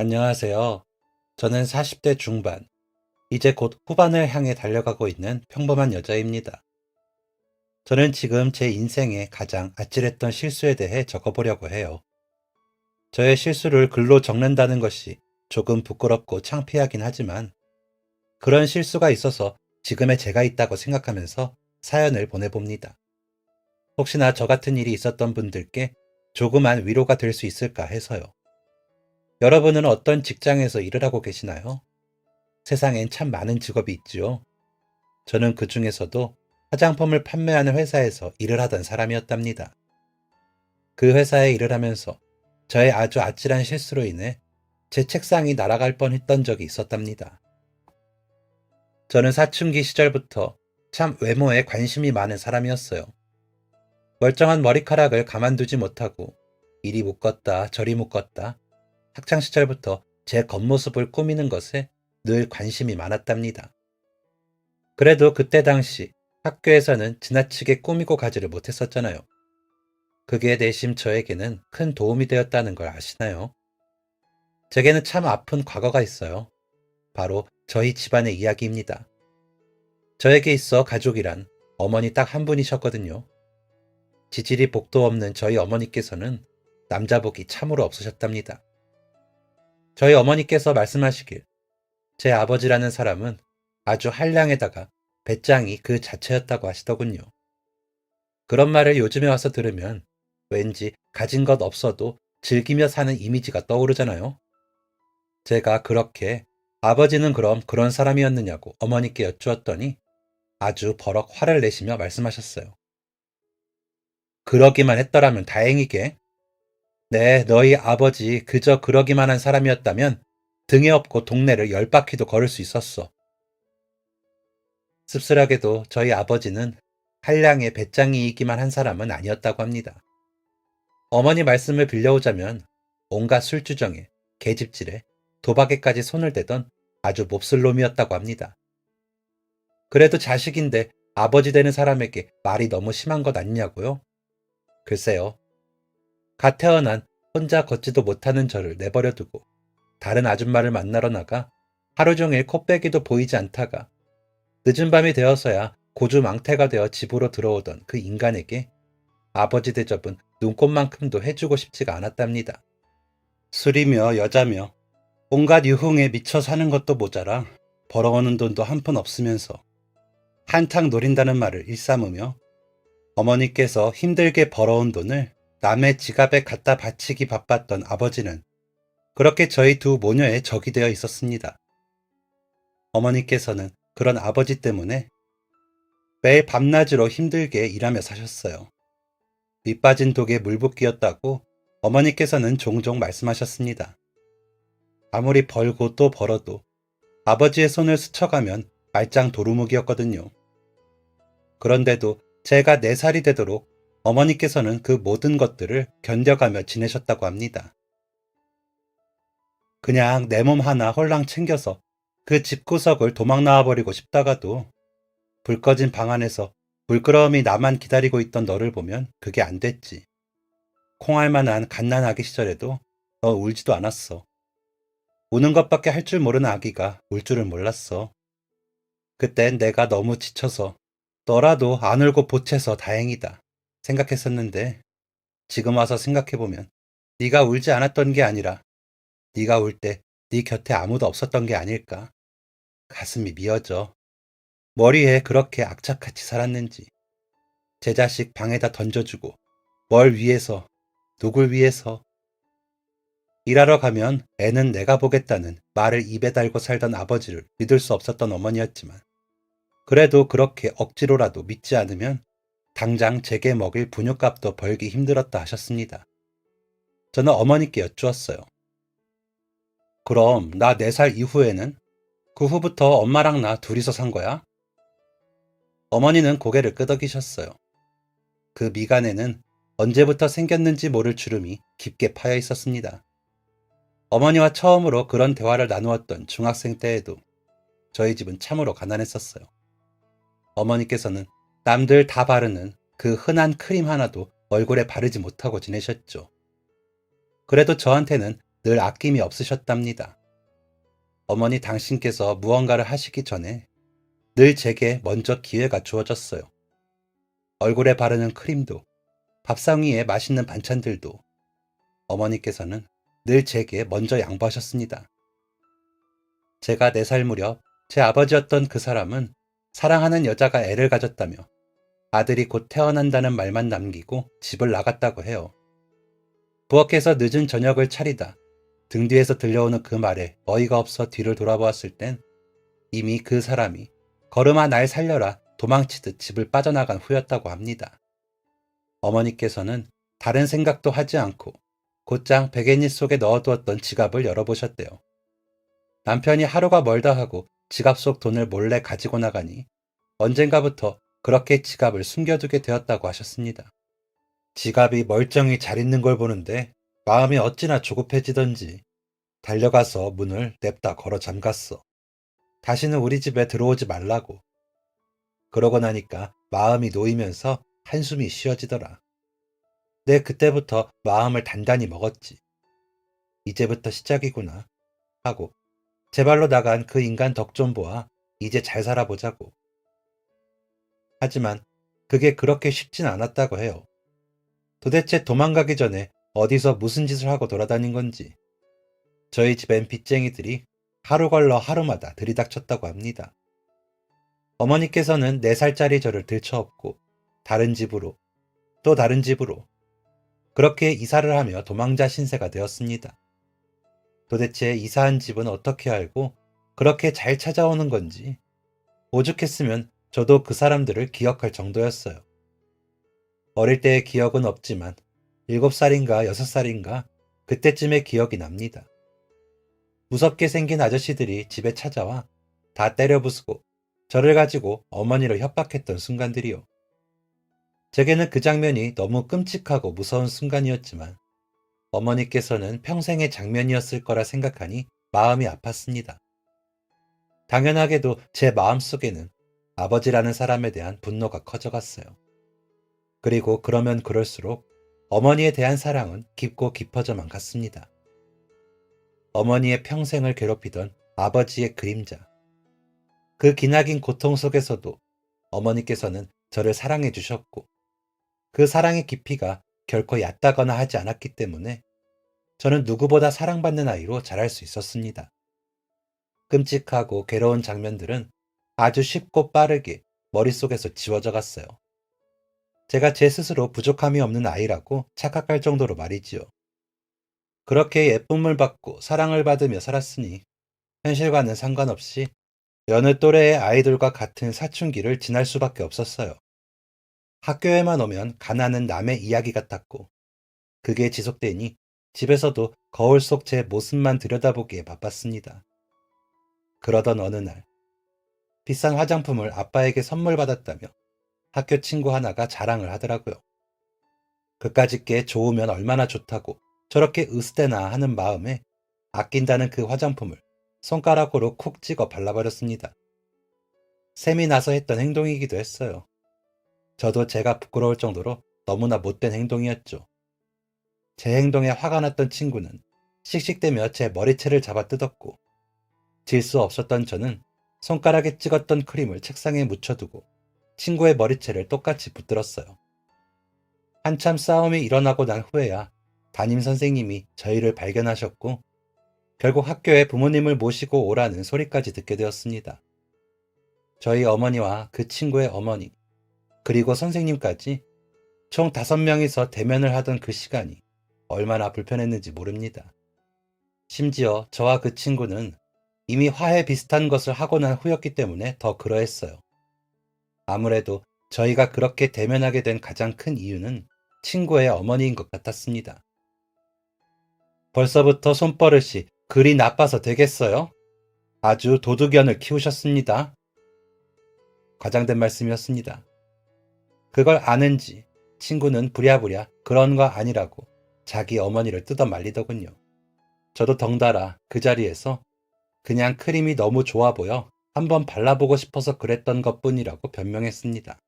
안녕하세요. 저는 40대 중반, 이제 곧 후반을 향해 달려가고 있는 평범한 여자입니다. 저는 지금 제 인생의 가장 아찔했던 실수에 대해 적어보려고 해요. 저의 실수를 글로 적는다는 것이 조금 부끄럽고 창피하긴 하지만 그런 실수가 있어서 지금의 제가 있다고 생각하면서 사연을 보내봅니다. 혹시나 저 같은 일이 있었던 분들께 조그만 위로가 될 수 있을까 해서요. 여러분은 어떤 직장에서 일을 하고 계시나요? 세상엔 참 많은 직업이 있지요. 저는 그 중에서도 화장품을 판매하는 회사에서 일을 하던 사람이었답니다. 그 회사에 일을 하면서 저의 아주 아찔한 실수로 인해 제 책상이 날아갈 뻔했던 적이 있었답니다. 저는 사춘기 시절부터 참 외모에 관심이 많은 사람이었어요. 멀쩡한 머리카락을 가만두지 못하고 이리 묶었다 저리 묶었다 학창 시절부터 제 겉모습을 꾸미는 것에 늘 관심이 많았답니다. 그래도 그때 당시 학교에서는 지나치게 꾸미고 가지를 못했었잖아요. 그게 내심 저에게는 큰 도움이 되었다는 걸 아시나요? 제게는 참 아픈 과거가 있어요. 바로 저희 집안의 이야기입니다. 저에게 있어 가족이란 어머니 딱 한 분이셨거든요. 지질이 복도 없는 저희 어머니께서는 남자복이 참으로 없으셨답니다. 저희 어머니께서 말씀하시길 제 아버지라는 사람은 아주 한량에다가 배짱이 그 자체였다고 하시더군요. 그런 말을 요즘에 와서 들으면 왠지 가진 것 없어도 즐기며 사는 이미지가 떠오르잖아요. 제가 그렇게 아버지는 그럼 그런 사람이었느냐고 어머니께 여쭈었더니 아주 버럭 화를 내시며 말씀하셨어요. 그러기만 했더라면 다행이게. 네, 너희 아버지 그저 그러기만 한 사람이었다면 등에 업고 동네를 열 바퀴도 걸을 수 있었어. 씁쓸하게도 저희 아버지는 한량의 배짱이이기만 한 사람은 아니었다고 합니다. 어머니 말씀을 빌려오자면 온갖 술주정에 계집질에 도박에까지 손을 대던 아주 몹쓸 놈이었다고 합니다. 그래도 자식인데 아버지 되는 사람에게 말이 너무 심한 것 아니냐고요? 글쎄요. 갓 태어난 혼자 걷지도 못하는 저를 내버려 두고 다른 아줌마를 만나러 나가 하루 종일 코빼기도 보이지 않다가 늦은 밤이 되어서야 고주망태가 되어 집으로 들어오던 그 인간에게 아버지 대접은 눈꽃만큼도 해주고 싶지가 않았답니다. 술이며 여자며 온갖 유흥에 미쳐 사는 것도 모자라 벌어오는 돈도 한 푼 없으면서 한탕 노린다는 말을 일삼으며 어머니께서 힘들게 벌어온 돈을 남의 지갑에 갖다 바치기 바빴던 아버지는 그렇게 저희 두 모녀의 적이 되어 있었습니다. 어머니께서는 그런 아버지 때문에 매일 밤낮으로 힘들게 일하며 사셨어요. 밑빠진 독에 물붓기였다고 어머니께서는 종종 말씀하셨습니다. 아무리 벌고 또 벌어도 아버지의 손을 스쳐가면 말짱 도루묵이었거든요. 그런데도 제가 4살이 되도록 어머니께서는 그 모든 것들을 견뎌가며 지내셨다고 합니다. 그냥 내 몸 하나 홀랑 챙겨서 그 집구석을 도망 나와버리고 싶다가도 불 꺼진 방 안에서 물끄러미 나만 기다리고 있던 너를 보면 그게 안 됐지. 콩알만한 갓난아기 시절에도 너 울지도 않았어. 우는 것밖에 할 줄 모르는 아기가 울 줄을 몰랐어. 그땐 내가 너무 지쳐서 너라도 안 울고 보채서 다행이다 생각했었는데 지금 와서 생각해보면 네가 울지 않았던 게 아니라 네가 울 때 네 곁에 아무도 없었던 게 아닐까. 가슴이 미어져. 머리에 그렇게 악착같이 살았는지. 제 자식 방에다 던져주고 뭘 위해서 누굴 위해서. 일하러 가면 애는 내가 보겠다는 말을 입에 달고 살던 아버지를 믿을 수 없었던 어머니였지만 그래도 그렇게 억지로라도 믿지 않으면 당장 제게 먹일 분유값도 벌기 힘들었다 하셨습니다. 저는 어머니께 여쭈었어요. 그럼 나 4살 이후에는? 그 후부터 엄마랑 나 둘이서 산 거야? 어머니는 고개를 끄덕이셨어요. 그 미간에는 언제부터 생겼는지 모를 주름이 깊게 파여 있었습니다. 어머니와 처음으로 그런 대화를 나누었던 중학생 때에도 저희 집은 참으로 가난했었어요. 어머니께서는 남들 다 바르는 그 흔한 크림 하나도 얼굴에 바르지 못하고 지내셨죠. 그래도 저한테는 늘 아낌이 없으셨답니다. 어머니 당신께서 무언가를 하시기 전에 늘 제게 먼저 기회가 주어졌어요. 얼굴에 바르는 크림도, 밥상 위에 맛있는 반찬들도 어머니께서는 늘 제게 먼저 양보하셨습니다. 제가 4살 무렵 제 아버지였던 그 사람은 사랑하는 여자가 애를 가졌다며 아들이 곧 태어난다는 말만 남기고 집을 나갔다고 해요. 부엌에서 늦은 저녁을 차리다 등 뒤에서 들려오는 그 말에 어이가 없어 뒤를 돌아보았을 땐 이미 그 사람이 걸음아 날 살려라 도망치듯 집을 빠져나간 후였다고 합니다. 어머니께서는 다른 생각도 하지 않고 곧장 베갯니 속에 넣어두었던 지갑을 열어보셨대요. 남편이 하루가 멀다 하고 지갑 속 돈을 몰래 가지고 나가니 언젠가부터 그렇게 지갑을 숨겨두게 되었다고 하셨습니다. 지갑이 멀쩡히 잘 있는 걸 보는데 마음이 어찌나 조급해지던지 달려가서 문을 냅다 걸어 잠갔어. 다시는 우리 집에 들어오지 말라고. 그러고 나니까 마음이 놓이면서 한숨이 쉬어지더라. 내 그때부터 마음을 단단히 먹었지. 이제부터 시작이구나 하고 제 발로 나간 그 인간 덕 좀 보아 이제 잘 살아보자고. 하지만 그게 그렇게 쉽진 않았다고 해요. 도대체 도망가기 전에 어디서 무슨 짓을 하고 돌아다닌 건지 저희 집엔 빚쟁이들이 하루 걸러 하루마다 들이닥쳤다고 합니다. 어머니께서는 4살짜리 저를 들쳐업고 다른 집으로 또 다른 집으로 그렇게 이사를 하며 도망자 신세가 되었습니다. 도대체 이사한 집은 어떻게 알고 그렇게 잘 찾아오는 건지 오죽했으면 저도 그 사람들을 기억할 정도였어요. 어릴 때의 기억은 없지만 7살인가 6살인가 그때쯤의 기억이 납니다. 무섭게 생긴 아저씨들이 집에 찾아와 다 때려 부수고 저를 가지고 어머니를 협박했던 순간들이요. 제게는 그 장면이 너무 끔찍하고 무서운 순간이었지만 어머니께서는 평생의 장면이었을 거라 생각하니 마음이 아팠습니다. 당연하게도 제 마음속에는 아버지라는 사람에 대한 분노가 커져갔어요. 그리고 그러면 그럴수록 어머니에 대한 사랑은 깊고 깊어져만 갔습니다. 어머니의 평생을 괴롭히던 아버지의 그림자. 그 기나긴 고통 속에서도 어머니께서는 저를 사랑해 주셨고 그 사랑의 깊이가 결코 얕다거나 하지 않았기 때문에 저는 누구보다 사랑받는 아이로 자랄 수 있었습니다. 끔찍하고 괴로운 장면들은 아주 쉽고 빠르게 머릿속에서 지워져 갔어요. 제가 제 스스로 부족함이 없는 아이라고 착각할 정도로 말이지요. 그렇게 예쁨을 받고 사랑을 받으며 살았으니 현실과는 상관없이 여느 또래의 아이들과 같은 사춘기를 지날 수밖에 없었어요. 학교에만 오면 가난은 남의 이야기 같았고 그게 지속되니 집에서도 거울 속 제 모습만 들여다보기에 바빴습니다. 그러던 어느 날 비싼 화장품을 아빠에게 선물 받았다며 학교 친구 하나가 자랑을 하더라고요. 그까짓 게 좋으면 얼마나 좋다고 저렇게 으스대나 하는 마음에 아낀다는 그 화장품을 손가락으로 콕 찍어 발라버렸습니다. 샘이 나서 했던 행동이기도 했어요. 저도 제가 부끄러울 정도로 너무나 못된 행동이었죠. 제 행동에 화가 났던 친구는 씩씩대며 제 머리채를 잡아 뜯었고 질 수 없었던 저는 손가락에 찍었던 크림을 책상에 묻혀두고 친구의 머리채를 똑같이 붙들었어요. 한참 싸움이 일어나고 난 후에야 담임 선생님이 저희를 발견하셨고 결국 학교에 부모님을 모시고 오라는 소리까지 듣게 되었습니다. 저희 어머니와 그 친구의 어머니 그리고 선생님까지 총 5명이서 대면을 하던 그 시간이 얼마나 불편했는지 모릅니다. 심지어 저와 그 친구는 이미 화해 비슷한 것을 하고 난 후였기 때문에 더 그러했어요. 아무래도 저희가 그렇게 대면하게 된 가장 큰 이유는 친구의 어머니인 것 같았습니다. 벌써부터 손버릇이 그리 나빠서 되겠어요? 아주 도둑견을 키우셨습니다. 과장된 말씀이었습니다. 그걸 아는지 친구는 부랴부랴 그런 거 아니라고 자기 어머니를 뜯어 말리더군요. 저도 덩달아 그 자리에서 그냥 크림이 너무 좋아 보여 한번 발라보고 싶어서 그랬던 것뿐이라고 변명했습니다.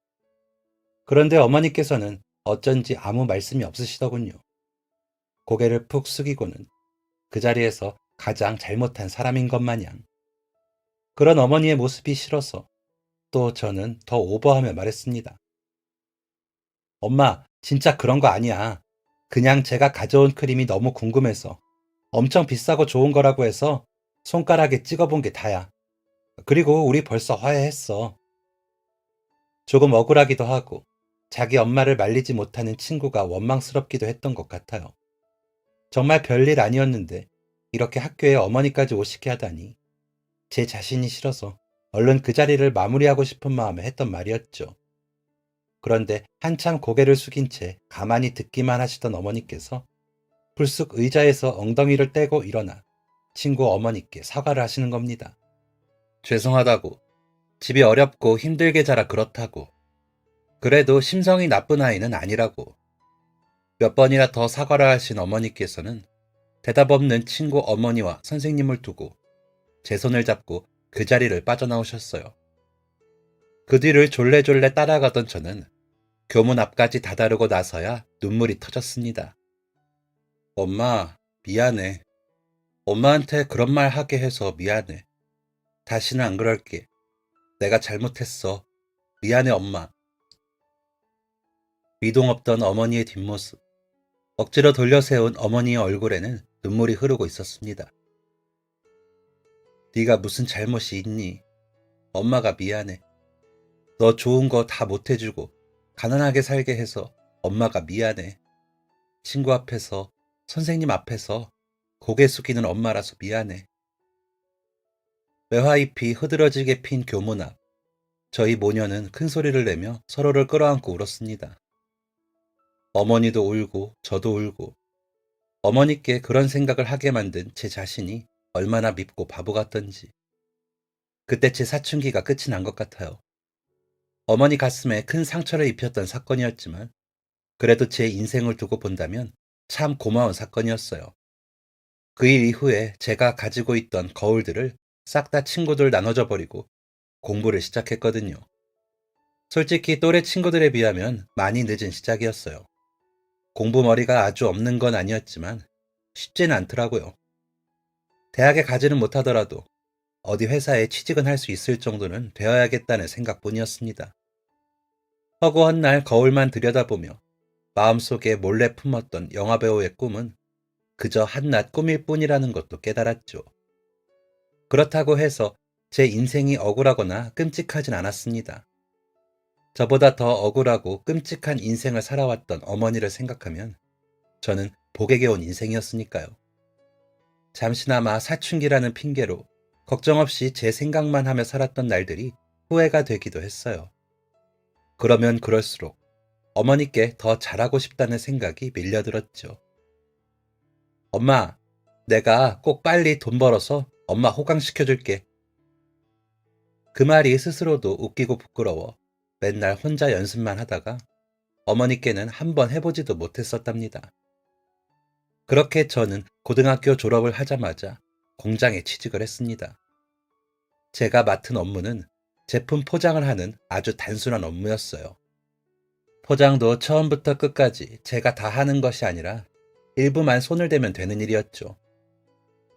그런데 어머니께서는 어쩐지 아무 말씀이 없으시더군요. 고개를 푹 숙이고는 그 자리에서 가장 잘못한 사람인 것 마냥. 그런 어머니의 모습이 싫어서 또 저는 더 오버하며 말했습니다. 엄마, 진짜 그런 거 아니야. 그냥 제가 가져온 크림이 너무 궁금해서 엄청 비싸고 좋은 거라고 해서 손가락에 찍어본 게 다야. 그리고 우리 벌써 화해했어. 조금 억울하기도 하고 자기 엄마를 말리지 못하는 친구가 원망스럽기도 했던 것 같아요. 정말 별일 아니었는데 이렇게 학교에 어머니까지 오시게 하다니 제 자신이 싫어서 얼른 그 자리를 마무리하고 싶은 마음에 했던 말이었죠. 그런데 한참 고개를 숙인 채 가만히 듣기만 하시던 어머니께서 불쑥 의자에서 엉덩이를 떼고 일어나 친구 어머니께 사과를 하시는 겁니다. 죄송하다고, 집이 어렵고 힘들게 자라 그렇다고, 그래도 심성이 나쁜 아이는 아니라고. 몇 번이나 더 사과를 하신 어머니께서는 대답 없는 친구 어머니와 선생님을 두고 제 손을 잡고 그 자리를 빠져나오셨어요. 그 뒤를 졸래졸래 따라가던 저는 교문 앞까지 다다르고 나서야 눈물이 터졌습니다. 엄마, 미안해. 엄마한테 그런 말 하게 해서 미안해. 다시는 안 그럴게. 내가 잘못했어. 미안해, 엄마. 미동 없던 어머니의 뒷모습, 억지로 돌려세운 어머니의 얼굴에는 눈물이 흐르고 있었습니다. 네가 무슨 잘못이 있니? 엄마가 미안해. 너 좋은 거 다 못해주고 가난하게 살게 해서 엄마가 미안해. 친구 앞에서, 선생님 앞에서 고개 숙이는 엄마라서 미안해. 매화잎이 흐드러지게 핀 교문 앞, 저희 모녀는 큰 소리를 내며 서로를 끌어안고 울었습니다. 어머니도 울고 저도 울고 어머니께 그런 생각을 하게 만든 제 자신이 얼마나 밉고 바보 같던지. 그때 제 사춘기가 끝이 난 것 같아요. 어머니 가슴에 큰 상처를 입혔던 사건이었지만 그래도 제 인생을 두고 본다면 참 고마운 사건이었어요. 그 일 이후에 제가 가지고 있던 거울들을 싹 다 친구들 나눠줘 버리고 공부를 시작했거든요. 솔직히 또래 친구들에 비하면 많이 늦은 시작이었어요. 공부머리가 아주 없는 건 아니었지만 쉽지는 않더라고요. 대학에 가지는 못하더라도 어디 회사에 취직은 할 수 있을 정도는 되어야겠다는 생각뿐이었습니다. 허구한 날 거울만 들여다보며 마음속에 몰래 품었던 영화배우의 꿈은 그저 한낱 꿈일 뿐이라는 것도 깨달았죠. 그렇다고 해서 제 인생이 억울하거나 끔찍하진 않았습니다. 저보다 더 억울하고 끔찍한 인생을 살아왔던 어머니를 생각하면 저는 복에게 온 인생이었으니까요. 잠시나마 사춘기라는 핑계로 걱정 없이 제 생각만 하며 살았던 날들이 후회가 되기도 했어요. 그러면 그럴수록 어머니께 더 잘하고 싶다는 생각이 밀려들었죠. 엄마, 내가 꼭 빨리 돈 벌어서 엄마 호강시켜줄게. 그 말이 스스로도 웃기고 부끄러워 맨날 혼자 연습만 하다가 어머니께는 한번 해보지도 못했었답니다. 그렇게 저는 고등학교 졸업을 하자마자 공장에 취직을 했습니다. 제가 맡은 업무는 제품 포장을 하는 아주 단순한 업무였어요. 포장도 처음부터 끝까지 제가 다 하는 것이 아니라 일부만 손을 대면 되는 일이었죠.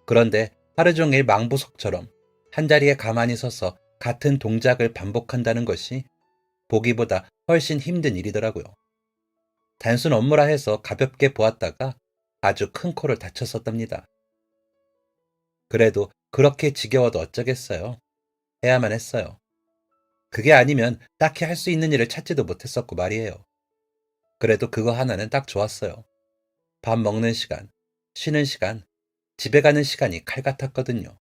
그런데 하루 종일 망부석처럼 한자리에 가만히 서서 같은 동작을 반복한다는 것이 보기보다 훨씬 힘든 일이더라고요. 단순 업무라 해서 가볍게 보았다가 아주 큰 코를 다쳤었답니다. 그래도 그렇게 지겨워도 어쩌겠어요. 해야만 했어요. 그게 아니면 딱히 할 수 있는 일을 찾지도 못했었고 말이에요. 그래도 그거 하나는 딱 좋았어요. 밥 먹는 시간, 쉬는 시간, 집에 가는 시간이 칼 같았거든요.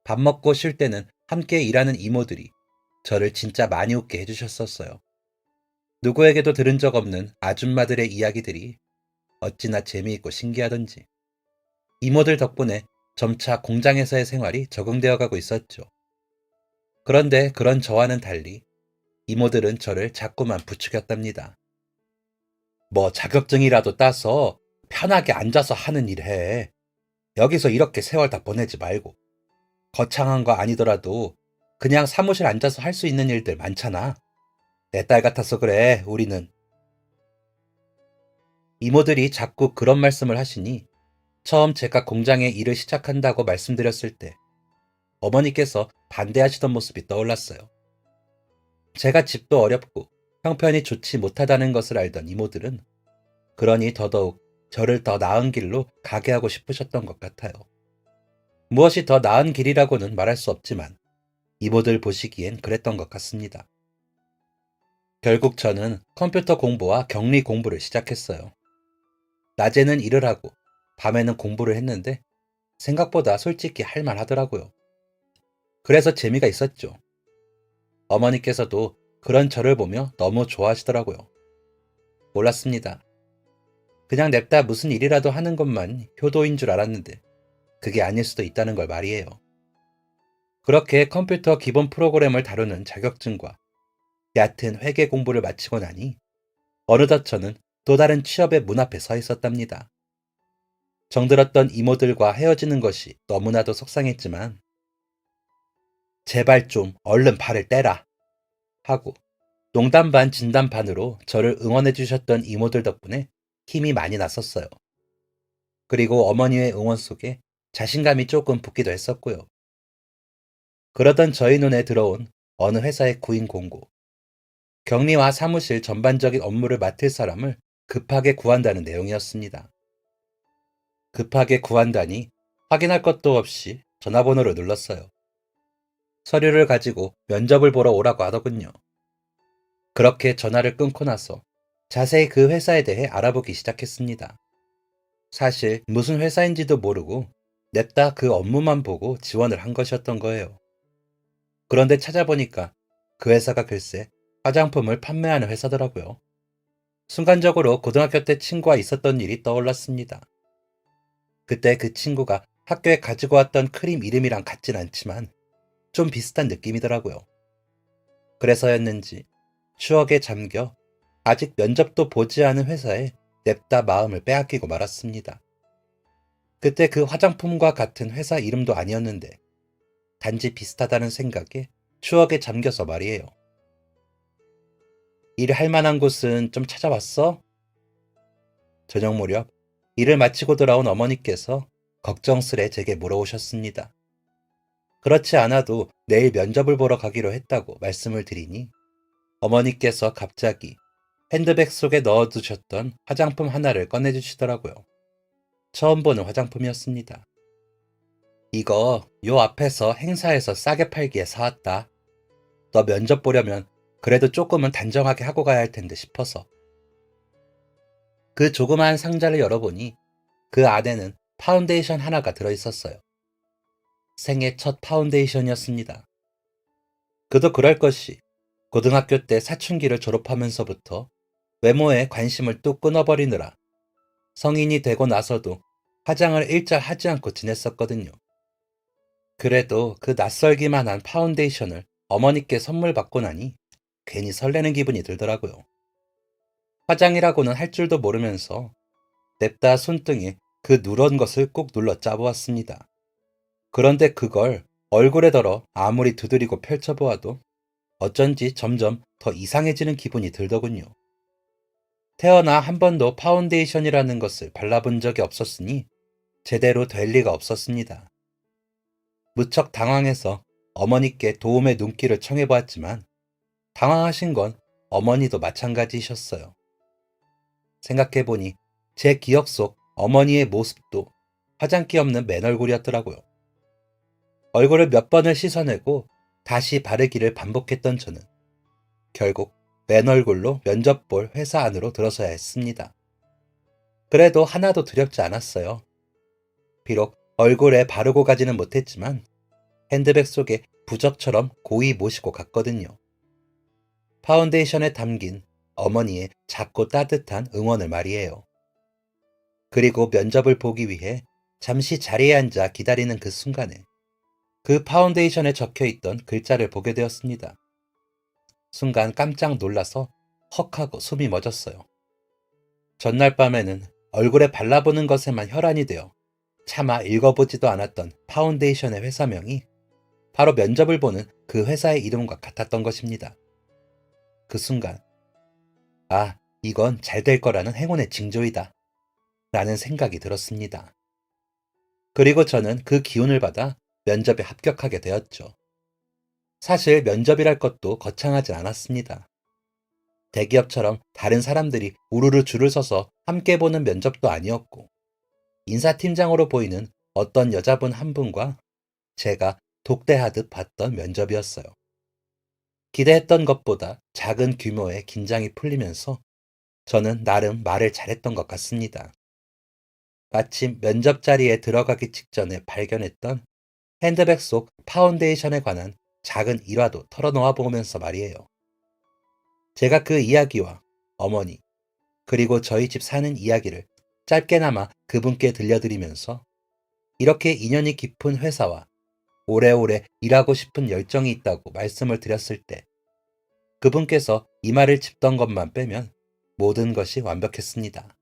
밥 먹고 쉴 때는 함께 일하는 이모들이 저를 진짜 많이 웃게 해주셨었어요. 누구에게도 들은 적 없는 아줌마들의 이야기들이 어찌나 재미있고 신기하던지. 이모들 덕분에 점차 공장에서의 생활이 적응되어 가고 있었죠. 그런데 그런 저와는 달리 이모들은 저를 자꾸만 부추겼답니다. 뭐 자격증이라도 따서 편하게 앉아서 하는 일 해. 여기서 이렇게 세월 다 보내지 말고. 거창한 거 아니더라도 그냥 사무실 앉아서 할 수 있는 일들 많잖아. 내 딸 같아서 그래, 우리는. 이모들이 자꾸 그런 말씀을 하시니 처음 제가 공장에 일을 시작한다고 말씀드렸을 때 어머니께서 반대하시던 모습이 떠올랐어요. 제가 집도 어렵고 형편이 좋지 못하다는 것을 알던 이모들은 그러니 더더욱 저를 더 나은 길로 가게 하고 싶으셨던 것 같아요. 무엇이 더 나은 길이라고는 말할 수 없지만 이모들 보시기엔 그랬던 것 같습니다. 결국 저는 컴퓨터 공부와 격리 공부를 시작했어요. 낮에는 일을 하고 밤에는 공부를 했는데 생각보다 솔직히 할만하더라고요. 그래서 재미가 있었죠. 어머니께서도 그런 저를 보며 너무 좋아하시더라고요. 몰랐습니다. 그냥 냅다 무슨 일이라도 하는 것만 효도인 줄 알았는데 그게 아닐 수도 있다는 걸 말이에요. 그렇게 컴퓨터 기본 프로그램을 다루는 자격증과 얕은 회계 공부를 마치고 나니 어느덧 저는 또 다른 취업의 문 앞에 서 있었답니다. 정들었던 이모들과 헤어지는 것이 너무나도 속상했지만 제발 좀 얼른 발을 떼라 하고 농담 반 진담 반으로 저를 응원해 주셨던 이모들 덕분에 힘이 많이 났었어요. 그리고 어머니의 응원 속에 자신감이 조금 붙기도 했었고요. 그러던 저희 눈에 들어온 어느 회사의 구인 공고. 격리와 사무실 전반적인 업무를 맡을 사람을 급하게 구한다는 내용이었습니다. 급하게 구한다니 확인할 것도 없이 전화번호를 눌렀어요. 서류를 가지고 면접을 보러 오라고 하더군요. 그렇게 전화를 끊고 나서 자세히 그 회사에 대해 알아보기 시작했습니다. 사실 무슨 회사인지도 모르고 냅다 그 업무만 보고 지원을 한 것이었던 거예요. 그런데 찾아보니까 그 회사가 글쎄 화장품을 판매하는 회사더라고요. 순간적으로 고등학교 때 친구와 있었던 일이 떠올랐습니다. 그때 그 친구가 학교에 가지고 왔던 크림 이름이랑 같진 않지만 좀 비슷한 느낌이더라고요. 그래서였는지 추억에 잠겨 아직 면접도 보지 않은 회사에 냅다 마음을 빼앗기고 말았습니다. 그때 그 화장품과 같은 회사 이름도 아니었는데 단지 비슷하다는 생각에 추억에 잠겨서 말이에요. 일할 만한 곳은 좀 찾아봤어? 저녁 무렵 일을 마치고 돌아온 어머니께서 걱정스레 제게 물어오셨습니다. 그렇지 않아도 내일 면접을 보러 가기로 했다고 말씀을 드리니 어머니께서 갑자기 핸드백 속에 넣어두셨던 화장품 하나를 꺼내주시더라고요. 처음 보는 화장품이었습니다. 이거 요 앞에서 행사에서 싸게 팔기에 사왔다. 너 면접 보려면 그래도 조금은 단정하게 하고 가야 할 텐데 싶어서. 그 조그마한 상자를 열어보니 그 안에는 파운데이션 하나가 들어있었어요. 생애 첫 파운데이션이었습니다. 그도 그럴 것이 고등학교 때 사춘기를 졸업하면서부터 외모에 관심을 뚝 끊어버리느라 성인이 되고 나서도 화장을 일절 하지 않고 지냈었거든요. 그래도 그 낯설기만 한 파운데이션을 어머니께 선물 받고 나니 괜히 설레는 기분이 들더라고요. 화장이라고는 할 줄도 모르면서 냅다 손등에 그 누런 것을 꾹 눌러 짜보았습니다. 그런데 그걸 얼굴에 덜어 아무리 두드리고 펼쳐보아도 어쩐지 점점 더 이상해지는 기분이 들더군요. 태어나 한 번도 파운데이션이라는 것을 발라본 적이 없었으니 제대로 될 리가 없었습니다. 무척 당황해서 어머니께 도움의 눈길을 청해보았지만 당황하신 건 어머니도 마찬가지셨어요. 생각해보니 제 기억 속 어머니의 모습도 화장기 없는 맨 얼굴이었더라고요. 얼굴을 몇 번을 씻어내고 다시 바르기를 반복했던 저는 결국 맨 얼굴로 면접 볼 회사 안으로 들어서야 했습니다. 그래도 하나도 두렵지 않았어요. 비록 얼굴에 바르고 가지는 못했지만 핸드백 속에 부적처럼 고이 모시고 갔거든요. 파운데이션에 담긴 어머니의 작고 따뜻한 응원을 말이에요. 그리고 면접을 보기 위해 잠시 자리에 앉아 기다리는 그 순간에 그 파운데이션에 적혀있던 글자를 보게 되었습니다. 순간 깜짝 놀라서 헉하고 숨이 멎었어요. 전날 밤에는 얼굴에 발라보는 것에만 혈안이 되어 차마 읽어보지도 않았던 파운데이션의 회사명이 바로 면접을 보는 그 회사의 이름과 같았던 것입니다. 그 순간, 아, 이건 잘 될 거라는 행운의 징조이다. 라는 생각이 들었습니다. 그리고 저는 그 기운을 받아 면접에 합격하게 되었죠. 사실 면접이랄 것도 거창하진 않았습니다. 대기업처럼 다른 사람들이 우르르 줄을 서서 함께 보는 면접도 아니었고, 인사팀장으로 보이는 어떤 여자분 한 분과 제가 독대하듯 봤던 면접이었어요. 기대했던 것보다 작은 규모의 긴장이 풀리면서 저는 나름 말을 잘했던 것 같습니다. 마침 면접 자리에 들어가기 직전에 발견했던 핸드백 속 파운데이션에 관한 작은 일화도 털어놓아 보면서 말이에요. 제가 그 이야기와 어머니, 그리고 저희 집 사는 이야기를 짧게나마 그분께 들려드리면서 이렇게 인연이 깊은 회사와 오래오래 일하고 싶은 열정이 있다고 말씀을 드렸을 때 그분께서 이마를 짚던 것만 빼면 모든 것이 완벽했습니다.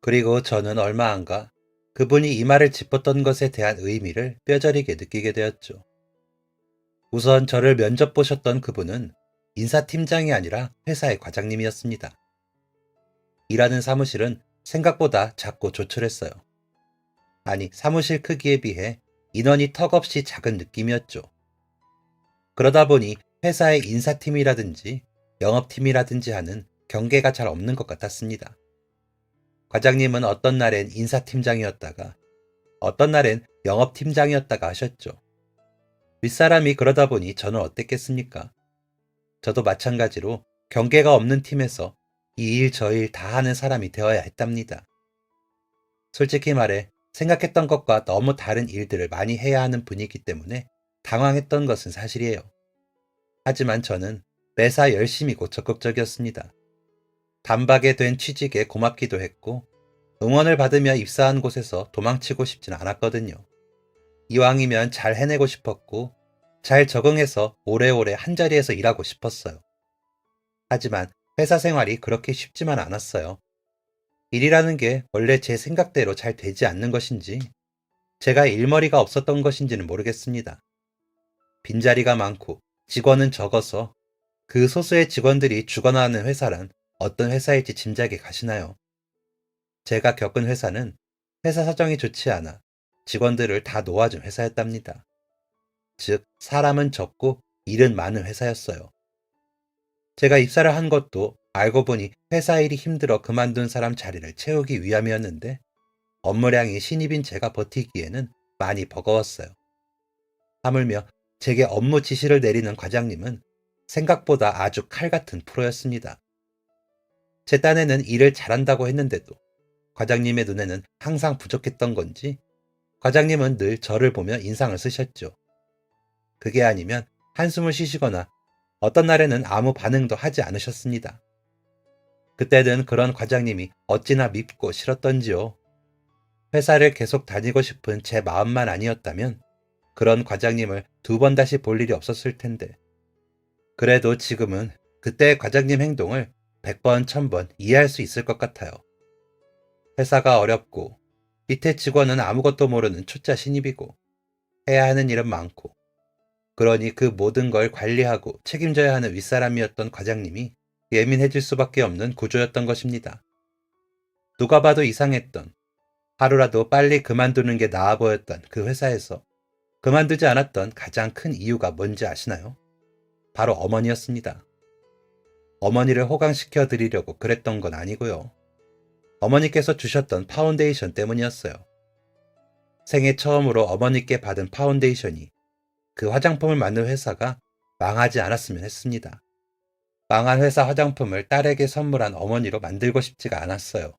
그리고 저는 얼마 안 가 그분이 이마를 짚었던 것에 대한 의미를 뼈저리게 느끼게 되었죠. 우선 저를 면접 보셨던 그분은 인사팀장이 아니라 회사의 과장님이었습니다. 일하는 사무실은 생각보다 작고 조촐했어요. 아니, 사무실 크기에 비해 인원이 턱없이 작은 느낌이었죠. 그러다 보니 회사의 인사팀이라든지 영업팀이라든지 하는 경계가 잘 없는 것 같았습니다. 과장님은 어떤 날엔 인사팀장이었다가 어떤 날엔 영업팀장이었다가 하셨죠. 윗사람이 그러다 보니 저는 어땠겠습니까? 저도 마찬가지로 경계가 없는 팀에서 이 일 저 일 다 하는 사람이 되어야 했답니다. 솔직히 말해 생각했던 것과 너무 다른 일들을 많이 해야 하는 분이기 때문에 당황했던 것은 사실이에요. 하지만 저는 매사 열심히고 적극적이었습니다. 단박에 된 취직에 고맙기도 했고 응원을 받으며 입사한 곳에서 도망치고 싶진 않았거든요. 이왕이면 잘 해내고 싶었고 잘 적응해서 오래오래 한자리에서 일하고 싶었어요. 하지만 회사 생활이 그렇게 쉽지만 않았어요. 일이라는 게 원래 제 생각대로 잘 되지 않는 것인지 제가 일머리가 없었던 것인지는 모르겠습니다. 빈자리가 많고 직원은 적어서 그 소수의 직원들이 죽어나 하는 회사란 어떤 회사일지 짐작이 가시나요? 제가 겪은 회사는 회사 사정이 좋지 않아 직원들을 다 놓아준 회사였답니다. 즉, 사람은 적고 일은 많은 회사였어요. 제가 입사를 한 것도 알고 보니 회사 일이 힘들어 그만둔 사람 자리를 채우기 위함이었는데 업무량이 신입인 제가 버티기에는 많이 버거웠어요. 하물며 제게 업무 지시를 내리는 과장님은 생각보다 아주 칼 같은 프로였습니다. 제 딴에는 일을 잘한다고 했는데도 과장님의 눈에는 항상 부족했던 건지 과장님은 늘 저를 보며 인상을 쓰셨죠. 그게 아니면 한숨을 쉬시거나 어떤 날에는 아무 반응도 하지 않으셨습니다. 그때는 그런 과장님이 어찌나 밉고 싫었던지요. 회사를 계속 다니고 싶은 제 마음만 아니었다면 그런 과장님을 두 번 다시 볼 일이 없었을 텐데. 그래도 지금은 그때의 과장님 행동을 100번, 1000번 이해할 수 있을 것 같아요. 회사가 어렵고 밑에 직원은 아무것도 모르는 초짜 신입이고 해야 하는 일은 많고 그러니 그 모든 걸 관리하고 책임져야 하는 윗사람이었던 과장님이 예민해질 수밖에 없는 구조였던 것입니다. 누가 봐도 이상했던 하루라도 빨리 그만두는 게 나아 보였던 그 회사에서 그만두지 않았던 가장 큰 이유가 뭔지 아시나요? 바로 어머니였습니다. 어머니를 호강시켜 드리려고 그랬던 건 아니고요. 어머니께서 주셨던 파운데이션 때문이었어요. 생애 처음으로 어머니께 받은 파운데이션이 그 화장품을 만든 회사가 망하지 않았으면 했습니다. 망한 회사 화장품을 딸에게 선물한 어머니로 만들고 싶지가 않았어요.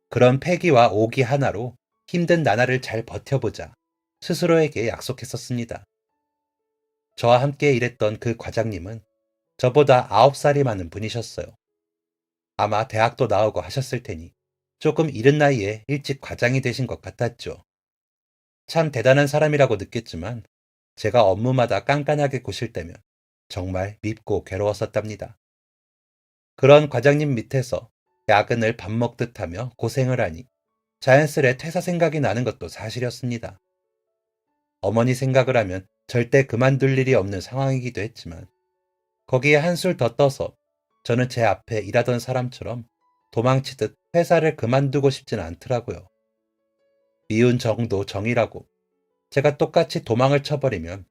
그런 패기와 오기 하나로 힘든 나날을 잘 버텨보자 스스로에게 약속했었습니다. 저와 함께 일했던 그 과장님은 저보다 9살이 많은 분이셨어요. 아마 대학도 나오고 하셨을 테니 조금 이른 나이에 일찍 과장이 되신 것 같았죠. 참 대단한 사람이라고 느꼈지만 제가 업무마다 깐깐하게 고실 때면 정말 밉고 괴로웠었답니다. 그런 과장님 밑에서 야근을 밥 먹듯 하며 고생을 하니 자연스레 퇴사 생각이 나는 것도 사실이었습니다. 어머니 생각을 하면 절대 그만둘 일이 없는 상황이기도 했지만 거기에 한술 더 떠서 저는 제 앞에 일하던 사람처럼 도망치듯 회사를 그만두고 싶지는 않더라고요. 미운 정도 정이라고 제가 똑같이 도망을 쳐버리면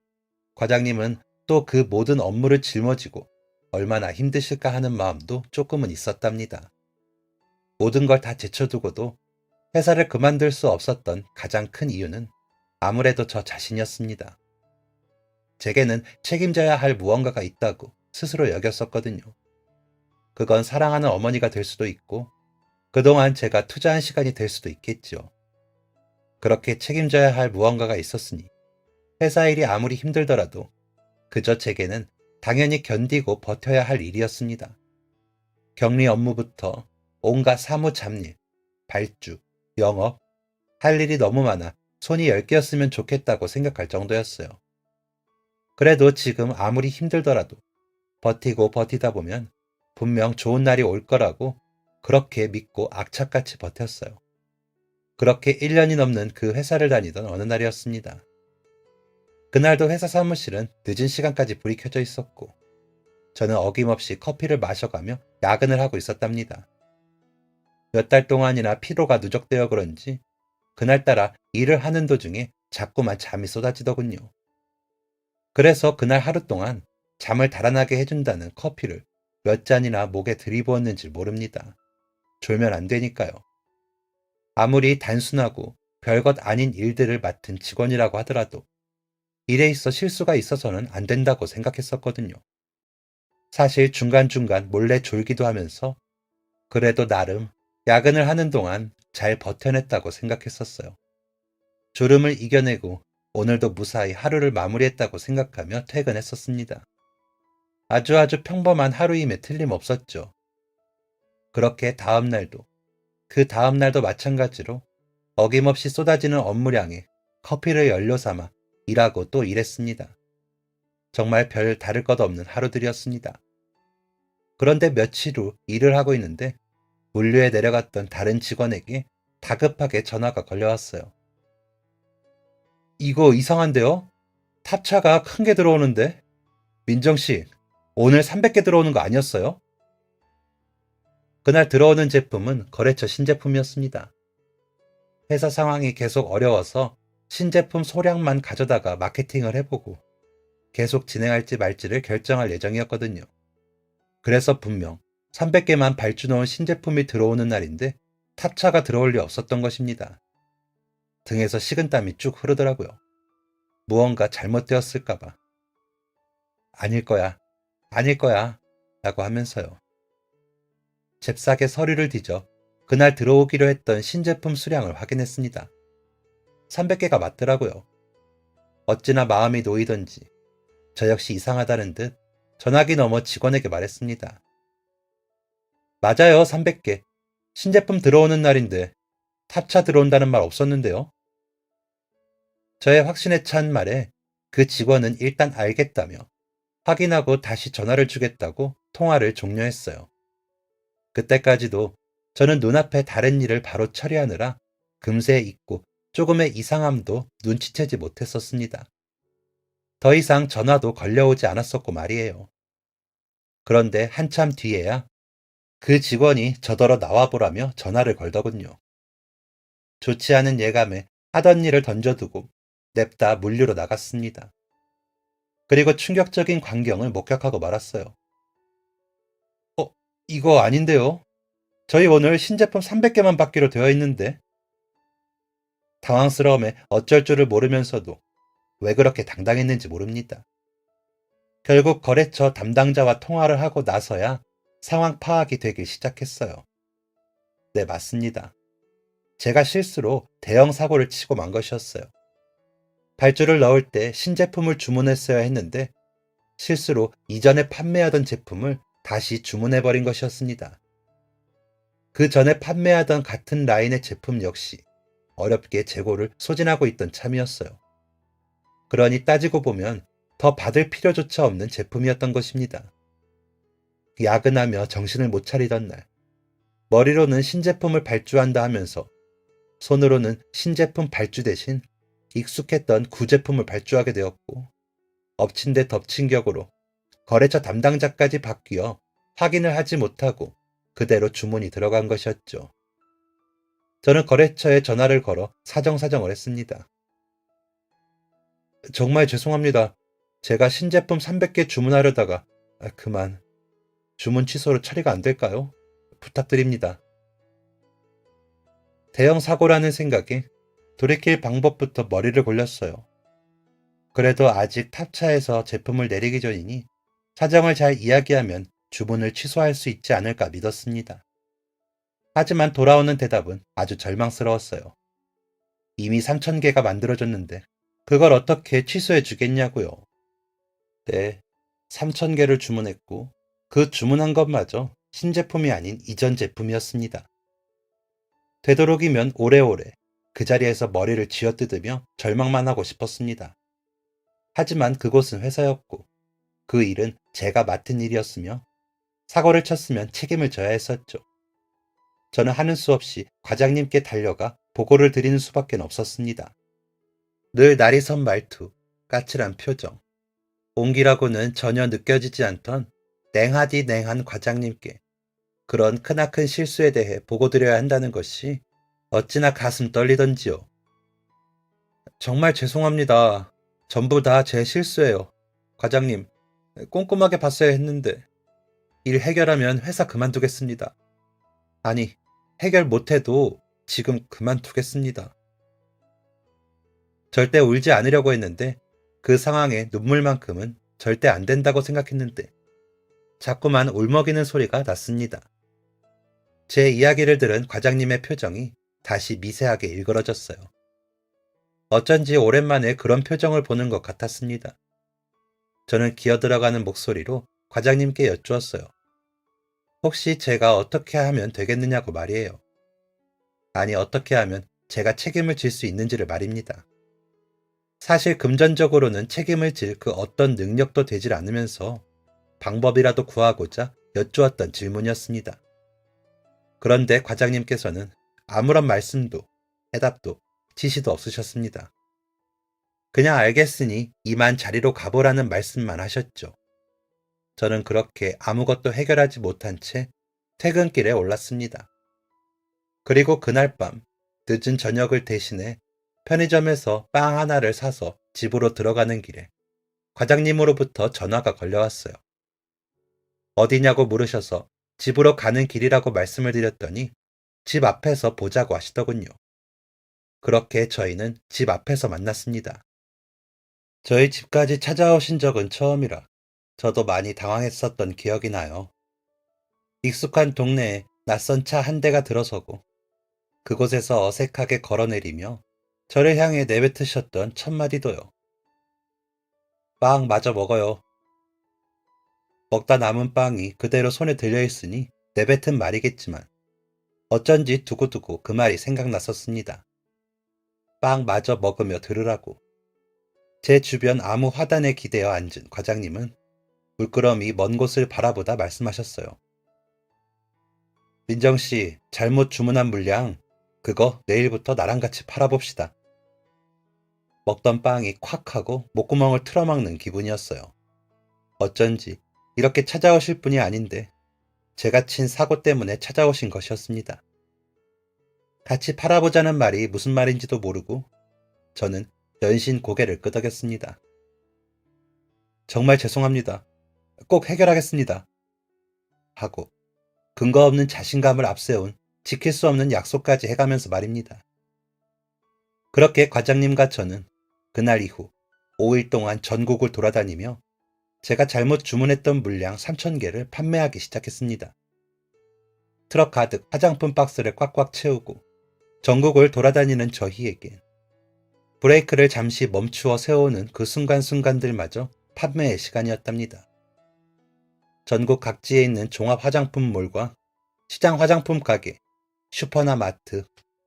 과장님은 또 그 모든 업무를 짊어지고 얼마나 힘드실까 하는 마음도 조금은 있었답니다. 모든 걸 다 제쳐두고도 회사를 그만둘 수 없었던 가장 큰 이유는 아무래도 저 자신이었습니다. 제게는 책임져야 할 무언가가 있다고 스스로 여겼었거든요. 그건 사랑하는 어머니가 될 수도 있고 그동안 제가 투자한 시간이 될 수도 있겠죠. 그렇게 책임져야 할 무언가가 있었으니 회사 일이 아무리 힘들더라도 그저 제게는 당연히 견디고 버텨야 할 일이었습니다. 격리 업무부터 온갖 사무 잡일, 발주, 영업, 할 일이 너무 많아 손이 10개였으면 좋겠다고 생각할 정도였어요. 그래도 지금 아무리 힘들더라도 버티고 버티다 보면 분명 좋은 날이 올 거라고 그렇게 믿고 악착같이 버텼어요. 그렇게 1년이 넘는 그 회사를 다니던 어느 날이었습니다. 그날도 회사 사무실은 늦은 시간까지 불이 켜져 있었고 저는 어김없이 커피를 마셔가며 야근을 하고 있었답니다. 몇 달 동안이나 피로가 누적되어 그런지 그날따라 일을 하는 도중에 자꾸만 잠이 쏟아지더군요. 그래서 그날 하루 동안 잠을 달아나게 해준다는 커피를 몇 잔이나 목에 들이부었는지 모릅니다. 졸면 안 되니까요. 아무리 단순하고 별것 아닌 일들을 맡은 직원이라고 하더라도 일에 있어 실수가 있어서는 안 된다고 생각했었거든요. 사실 중간중간 몰래 졸기도 하면서 그래도 나름 야근을 하는 동안 잘 버텨냈다고 생각했었어요. 졸음을 이겨내고 오늘도 무사히 하루를 마무리했다고 생각하며 퇴근했었습니다. 아주 평범한 하루임에 틀림없었죠. 그렇게 그 다음 날도 마찬가지로 어김없이 쏟아지는 업무량에 커피를 연료 삼아 일하고 또 일했습니다. 정말 별 다를 것 없는 하루들이었습니다. 그런데 며칠 후 일을 하고 있는데 물류에 내려갔던 다른 직원에게 다급하게 전화가 걸려왔어요. 이거 이상한데요? 탑차가 큰 게 들어오는데? 민정씨, 오늘 300개 들어오는 거 아니었어요? 그날 들어오는 제품은 거래처 신제품이었습니다. 회사 상황이 계속 어려워서 신제품 소량만 가져다가 마케팅을 해보고 계속 진행할지 말지를 결정할 예정이었거든요. 그래서 분명 300개만 발주놓은 신제품이 들어오는 날인데 탑차가 들어올 리 없었던 것입니다. 등에서 식은땀이 쭉 흐르더라고요. 무언가 잘못되었을까봐. 아닐 거야 라고 하면서요. 잽싸게 서류를 뒤져 그날 들어오기로 했던 신제품 수량을 확인했습니다. 300개가 맞더라고요. 어찌나 마음이 놓이던지 저 역시 이상하다는 듯 전화기 넘어 직원에게 말했습니다. 맞아요, 300개. 신제품 들어오는 날인데 탑차 들어온다는 말 없었는데요. 저의 확신에 찬 말에 그 직원은 일단 알겠다며 확인하고 다시 전화를 주겠다고 통화를 종료했어요. 그때까지도 저는 눈앞에 다른 일을 바로 처리하느라 금세 잊고 조금의 이상함도 눈치채지 못했었습니다. 더 이상 전화도 걸려오지 않았었고 말이에요. 그런데 한참 뒤에야 그 직원이 저더러 나와보라며 전화를 걸더군요. 좋지 않은 예감에 하던 일을 던져두고 냅다 물류로 나갔습니다. 그리고 충격적인 광경을 목격하고 말았어요. 이거 아닌데요? 저희 오늘 신제품 300개만 받기로 되어 있는데. 당황스러움에 어쩔 줄을 모르면서도 왜 그렇게 당당했는지 모릅니다. 결국 거래처 담당자와 통화를 하고 나서야 상황 파악이 되기 시작했어요. 네, 맞습니다. 제가 실수로 대형 사고를 치고 만 것이었어요. 발주를 넣을 때 신제품을 주문했어야 했는데 실수로 이전에 판매하던 제품을 다시 주문해버린 것이었습니다. 그 전에 판매하던 같은 라인의 제품 역시 어렵게 재고를 소진하고 있던 참이었어요. 그러니 따지고 보면 더 받을 필요조차 없는 제품이었던 것입니다. 야근하며 정신을 못 차리던 날, 머리로는 신제품을 발주한다 하면서 손으로는 신제품 발주 대신 익숙했던 구제품을 발주하게 되었고 엎친 데 덮친 격으로 거래처 담당자까지 바뀌어 확인을 하지 못하고 그대로 주문이 들어간 것이었죠. 저는 거래처에 전화를 걸어 사정사정을 했습니다. 정말 죄송합니다. 제가 신제품 300개 주문하려다가 그만 주문 취소로 처리가 안 될까요? 부탁드립니다. 대형 사고라는 생각에 돌이킬 방법부터 머리를 굴렸어요. 그래도 아직 탑차에서 제품을 내리기 전이니 사정을 잘 이야기하면 주문을 취소할 수 있지 않을까 믿었습니다. 하지만 돌아오는 대답은 아주 절망스러웠어요. 이미 3,000개가 만들어졌는데 그걸 어떻게 취소해 주겠냐고요. 네, 3,000개를 주문했고 그 주문한 것마저 신제품이 아닌 이전 제품이었습니다. 되도록이면 오래오래 그 자리에서 머리를 쥐어뜯으며 절망만 하고 싶었습니다. 하지만 그곳은 회사였고 그 일은 제가 맡은 일이었으며 사고를 쳤으면 책임을 져야 했었죠. 저는 하는 수 없이 과장님께 달려가 보고를 드리는 수밖에 없었습니다. 늘 날이 선 말투, 까칠한 표정, 온기라고는 전혀 느껴지지 않던 냉하디 냉한 과장님께 그런 크나큰 실수에 대해 보고드려야 한다는 것이 어찌나 가슴 떨리던지요. 정말 죄송합니다. 전부 다 제 실수예요. 과장님, 꼼꼼하게 봤어야 했는데 일 해결하면 회사 그만두겠습니다. 아니, 해결 못해도 지금 그만두겠습니다. 절대 울지 않으려고 했는데 그 상황에 눈물만큼은 절대 안 된다고 생각했는데 자꾸만 울먹이는 소리가 났습니다. 제 이야기를 들은 과장님의 표정이 다시 미세하게 일그러졌어요. 어쩐지 오랜만에 그런 표정을 보는 것 같았습니다. 저는 기어들어가는 목소리로 과장님께 여쭈었어요. 혹시 제가 어떻게 하면 되겠느냐고 말이에요. 아니, 어떻게 하면 제가 책임을 질 수 있는지를 말입니다. 사실 금전적으로는 책임을 질 그 어떤 능력도 되질 않으면서 방법이라도 구하고자 여쭈었던 질문이었습니다. 그런데 과장님께서는 아무런 말씀도 해답도 지시도 없으셨습니다. 그냥 알겠으니 이만 자리로 가보라는 말씀만 하셨죠. 저는 그렇게 아무것도 해결하지 못한 채 퇴근길에 올랐습니다. 그리고 그날 밤 늦은 저녁을 대신해 편의점에서 빵 하나를 사서 집으로 들어가는 길에 과장님으로부터 전화가 걸려왔어요. 어디냐고 물으셔서 집으로 가는 길이라고 말씀을 드렸더니 집 앞에서 보자고 하시더군요. 그렇게 저희는 집 앞에서 만났습니다. 저희 집까지 찾아오신 적은 처음이라 저도 많이 당황했었던 기억이 나요. 익숙한 동네에 낯선 차 한 대가 들어서고 그곳에서 어색하게 걸어내리며 저를 향해 내뱉으셨던 첫 마디도요. 빵 마저 먹어요. 먹다 남은 빵이 그대로 손에 들려있으니 내뱉은 말이겠지만 어쩐지 두고두고 그 말이 생각났었습니다. 빵 마저 먹으며 들으라고. 제 주변 아무 화단에 기대어 앉은 과장님은 물끄러미 먼 곳을 바라보다 말씀하셨어요. 민정씨, 잘못 주문한 물량 그거 내일부터 나랑 같이 팔아봅시다. 먹던 빵이 콱 하고 목구멍을 틀어막는 기분이었어요. 어쩐지 이렇게 찾아오실 분이 아닌데 제가 친 사고 때문에 찾아오신 것이었습니다. 같이 팔아보자는 말이 무슨 말인지도 모르고 저는 연신 고개를 끄덕였습니다. 정말 죄송합니다. 꼭 해결하겠습니다. 하고 근거 없는 자신감을 앞세운 지킬 수 없는 약속까지 해가면서 말입니다. 그렇게 과장님과 저는 그날 이후 5일 동안 전국을 돌아다니며 제가 잘못 주문했던 물량 3,000개를 판매하기 시작했습니다. 트럭 가득 화장품 박스를 꽉꽉 채우고 전국을 돌아다니는 저희에겐 브레이크를 잠시 멈추어 세우는 그 순간순간들마저 판매의 시간이었답니다. 전국 각지에 있는 종합 화장품몰과 시장 화장품 가게, 슈퍼나 마트,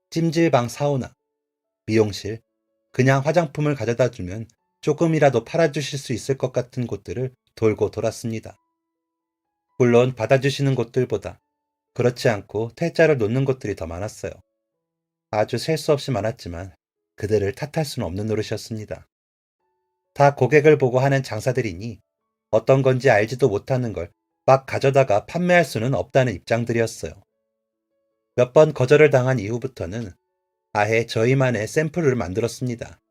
찜질방 사우나, 미용실, 그냥 화장품을 가져다 주면 조금이라도 팔아주실 수 있을 것 같은 곳들을 돌고 돌았습니다. 물론 받아주시는 곳들보다 그렇지 않고 퇴짜를 놓는 곳들이 더 많았어요. 아주 셀 수 없이 많았지만 그들을 탓할 수는 없는 노릇이었습니다. 다 고객을 보고 하는 장사들이니 어떤 건지 알지도 못하는 걸 막 가져다가 판매할 수는 없다는 입장들이었어요. 몇 번 거절을 당한 이후부터는 아예 저희만의 샘플을 만들었습니다.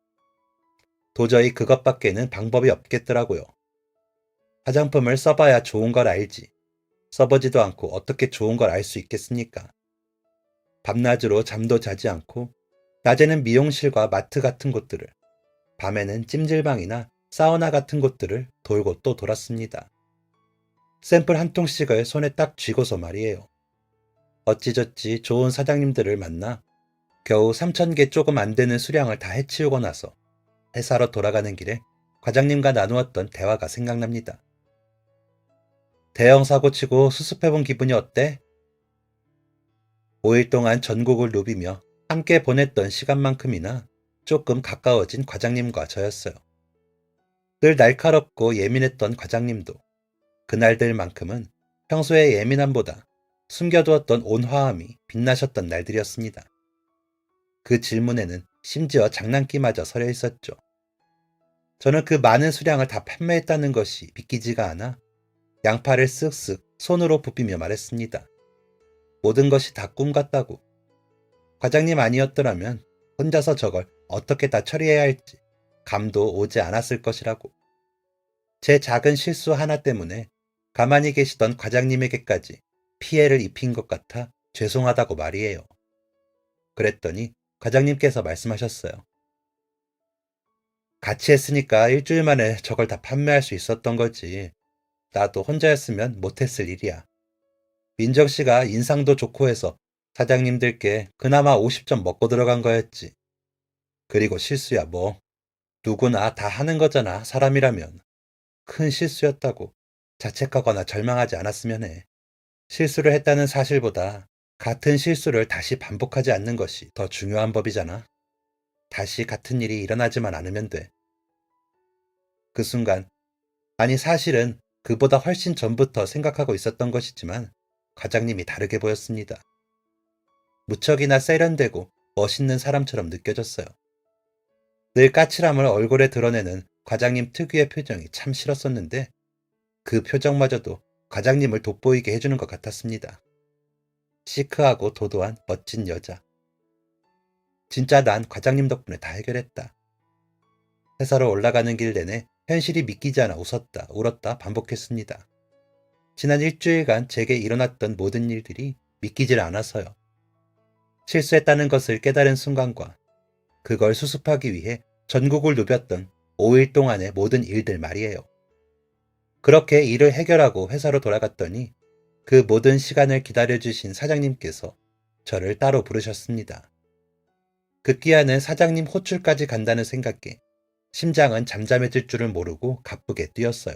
도저히 그것밖에는 방법이 없겠더라고요. 화장품을 써봐야 좋은 걸 알지. 써보지도 않고 어떻게 좋은 걸 알 수 있겠습니까? 밤낮으로 잠도 자지 않고 낮에는 미용실과 마트 같은 곳들을, 밤에는 찜질방이나 사우나 같은 곳들을 돌고 또 돌았습니다. 샘플 한 통씩을 손에 딱 쥐고서 말이에요. 어찌저찌 좋은 사장님들을 만나 겨우 3,000개 조금 안 되는 수량을 다 해치우고 나서 회사로 돌아가는 길에 과장님과 나누었던 대화가 생각납니다. 대형 사고 치고 수습해본 기분이 어때? 5일 동안 전국을 누비며 함께 보냈던 시간만큼이나 조금 가까워진 과장님과 저였어요. 늘 날카롭고 예민했던 과장님도 그날들만큼은 평소의 예민함보다 숨겨두었던 온화함이 빛나셨던 날들이었습니다. 그 질문에는 심지어 장난기마저 서려 있었죠. 저는 그 많은 수량을 다 판매했다는 것이 믿기지가 않아 양팔을 쓱쓱 손으로 부비며 말했습니다. 모든 것이 다 꿈 같다고. 과장님 아니었더라면 혼자서 저걸 어떻게 다 처리해야 할지 감도 오지 않았을 것이라고. 제 작은 실수 하나 때문에 가만히 계시던 과장님에게까지 피해를 입힌 것 같아 죄송하다고 말이에요. 그랬더니 과장님께서 말씀하셨어요. 같이 했으니까 일주일 만에 저걸 다 판매할 수 있었던 거지. 나도 혼자였으면 못했을 일이야. 민정 씨가 인상도 좋고 해서 사장님들께 그나마 50점 먹고 들어간 거였지. 그리고 실수야 뭐. 누구나 다 하는 거잖아, 사람이라면. 큰 실수였다고 자책하거나 절망하지 않았으면 해. 실수를 했다는 사실보다 같은 실수를 다시 반복하지 않는 것이 더 중요한 법이잖아. 다시 같은 일이 일어나지만 않으면 돼. 그 순간, 아니 사실은 그보다 훨씬 전부터 생각하고 있었던 것이지만 과장님이 다르게 보였습니다. 무척이나 세련되고 멋있는 사람처럼 느껴졌어요. 늘 까칠함을 얼굴에 드러내는 과장님 특유의 표정이 참 싫었었는데 그 표정마저도 과장님을 돋보이게 해주는 것 같았습니다. 시크하고 도도한 멋진 여자. 진짜 난 과장님 덕분에 다 해결했다. 회사로 올라가는 길 내내 현실이 믿기지 않아 웃었다, 울었다 반복했습니다. 지난 일주일간 제게 일어났던 모든 일들이 믿기질 않아서요. 실수했다는 것을 깨달은 순간과 그걸 수습하기 위해 전국을 누볐던 5일 동안의 모든 일들 말이에요. 그렇게 일을 해결하고 회사로 돌아갔더니 그 모든 시간을 기다려주신 사장님께서 저를 따로 부르셨습니다. 급기야는 사장님 호출까지 간다는 생각에 심장은 잠잠해질 줄을 모르고 가쁘게 뛰었어요.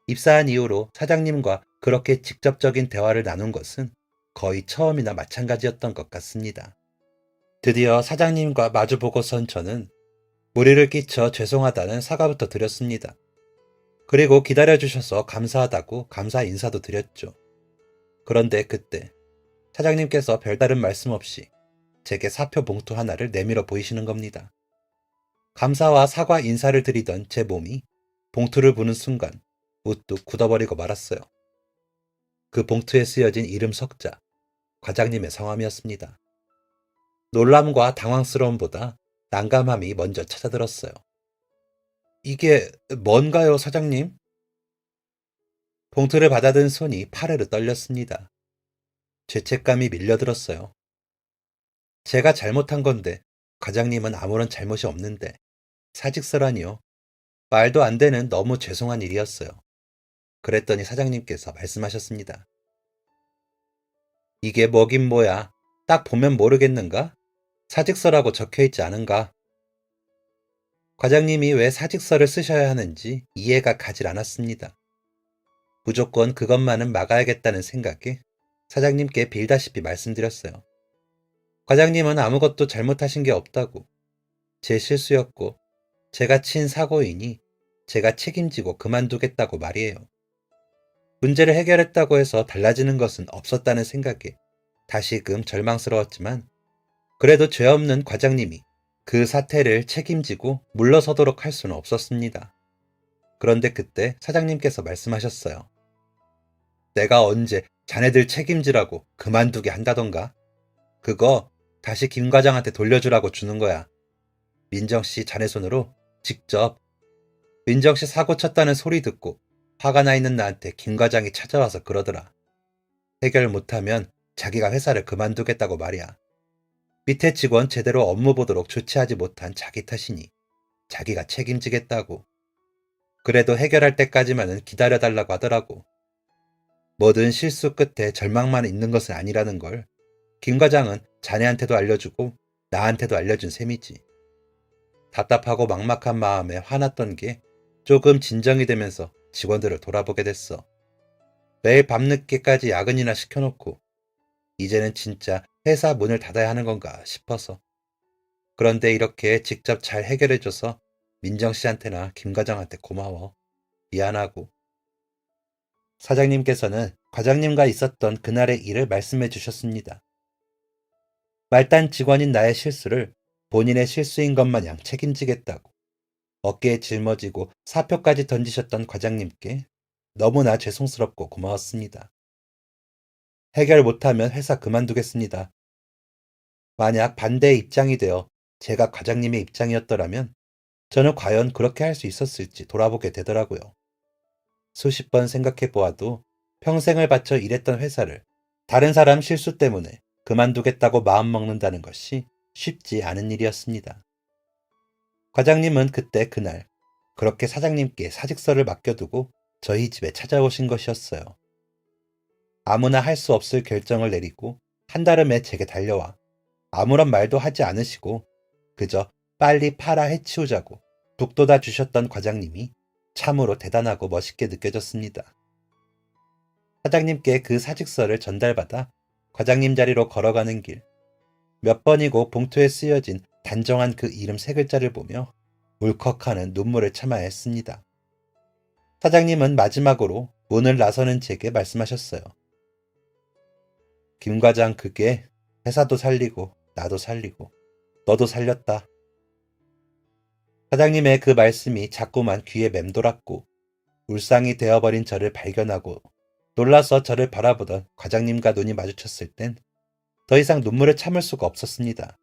입사한 이후로 사장님과 그렇게 직접적인 대화를 나눈 것은 거의 처음이나 마찬가지였던 것 같습니다. 드디어 사장님과 마주보고선 저는 무리를 끼쳐 죄송하다는 사과부터 드렸습니다. 그리고 기다려주셔서 감사하다고 감사 인사도 드렸죠. 그런데 그때 사장님께서 별다른 말씀 없이 제게 사표 봉투 하나를 내밀어 보이시는 겁니다. 감사와 사과 인사를 드리던 제 몸이 봉투를 보는 순간 우뚝 굳어버리고 말았어요. 그 봉투에 쓰여진 이름 석자, 과장님의 성함이었습니다. 놀람과 당황스러움보다 난감함이 먼저 찾아들었어요. 이게 뭔가요, 사장님? 봉투를 받아든 손이 파르르 떨렸습니다. 죄책감이 밀려들었어요. 제가 잘못한 건데 과장님은 아무런 잘못이 없는데 사직서라니요. 말도 안 되는 너무 죄송한 일이었어요. 그랬더니 사장님께서 말씀하셨습니다. 이게 뭐긴 뭐야. 딱 보면 모르겠는가? 사직서라고 적혀있지 않은가? 과장님이 왜 사직서를 쓰셔야 하는지 이해가 가질 않았습니다. 무조건 그것만은 막아야겠다는 생각에 사장님께 빌다시피 말씀드렸어요. 과장님은 아무것도 잘못하신 게 없다고. 제 실수였고 제가 친 사고이니 제가 책임지고 그만두겠다고 말이에요. 문제를 해결했다고 해서 달라지는 것은 없었다는 생각에 다시금 절망스러웠지만 그래도 죄 없는 과장님이 그 사태를 책임지고 물러서도록 할 수는 없었습니다. 그런데 그때 사장님께서 말씀하셨어요. 내가 언제 자네들 책임지라고 그만두게 한다던가. 그거 다시 김 과장한테 돌려주라고 주는 거야. 민정씨 자네 손으로 직접. 민정씨 사고 쳤다는 소리 듣고 화가 나 있는 나한테 김 과장이 찾아와서 그러더라. 해결 못하면 자기가 회사를 그만두겠다고 말이야. 밑에 직원 제대로 업무 보도록 조치하지 못한 자기 탓이니 자기가 책임지겠다고. 그래도 해결할 때까지만은 기다려달라고 하더라고. 뭐든 실수 끝에 절망만 있는 것은 아니라는 걸 김 과장은 자네한테도 알려주고 나한테도 알려준 셈이지. 답답하고 막막한 마음에 화났던 게 조금 진정이 되면서 직원들을 돌아보게 됐어. 매일 밤늦게까지 야근이나 시켜놓고 이제는 진짜 회사 문을 닫아야 하는 건가 싶어서. 그런데 이렇게 직접 잘 해결해줘서 민정 씨한테나 김 과장한테 고마워. 미안하고. 사장님께서는 과장님과 있었던 그날의 일을 말씀해 주셨습니다. 말단 직원인 나의 실수를 본인의 실수인 것 마냥 책임지겠다고 어깨에 짊어지고 사표까지 던지셨던 과장님께 너무나 죄송스럽고 고마웠습니다. 해결 못하면 회사 그만두겠습니다. 만약 반대의 입장이 되어 제가 과장님의 입장이었더라면 저는 과연 그렇게 할 수 있었을지 돌아보게 되더라고요. 수십 번 생각해 보아도 평생을 바쳐 일했던 회사를 다른 사람 실수 때문에 그만두겠다고 마음먹는다는 것이 쉽지 않은 일이었습니다. 과장님은 그때 그날 그렇게 사장님께 사직서를 맡겨두고 저희 집에 찾아오신 것이었어요. 아무나 할 수 없을 결정을 내리고 한달음에 제게 달려와 아무런 말도 하지 않으시고 그저 빨리 팔아 해치우자고 북돋아 주셨던 과장님이 참으로 대단하고 멋있게 느껴졌습니다. 사장님께 그 사직서를 전달받아 과장님 자리로 걸어가는 길, 몇 번이고 봉투에 쓰여진 단정한 그 이름 세 글자를 보며 울컥하는 눈물을 참아야 했습니다. 사장님은 마지막으로 문을 나서는 제게 말씀하셨어요. 김 과장, 그게 회사도 살리고 나도 살리고 너도 살렸다. 사장님의 그 말씀이 자꾸만 귀에 맴돌았고 울상이 되어버린 저를 발견하고 놀라서 저를 바라보던 과장님과 눈이 마주쳤을 땐 더 이상 눈물을 참을 수가 없었습니다.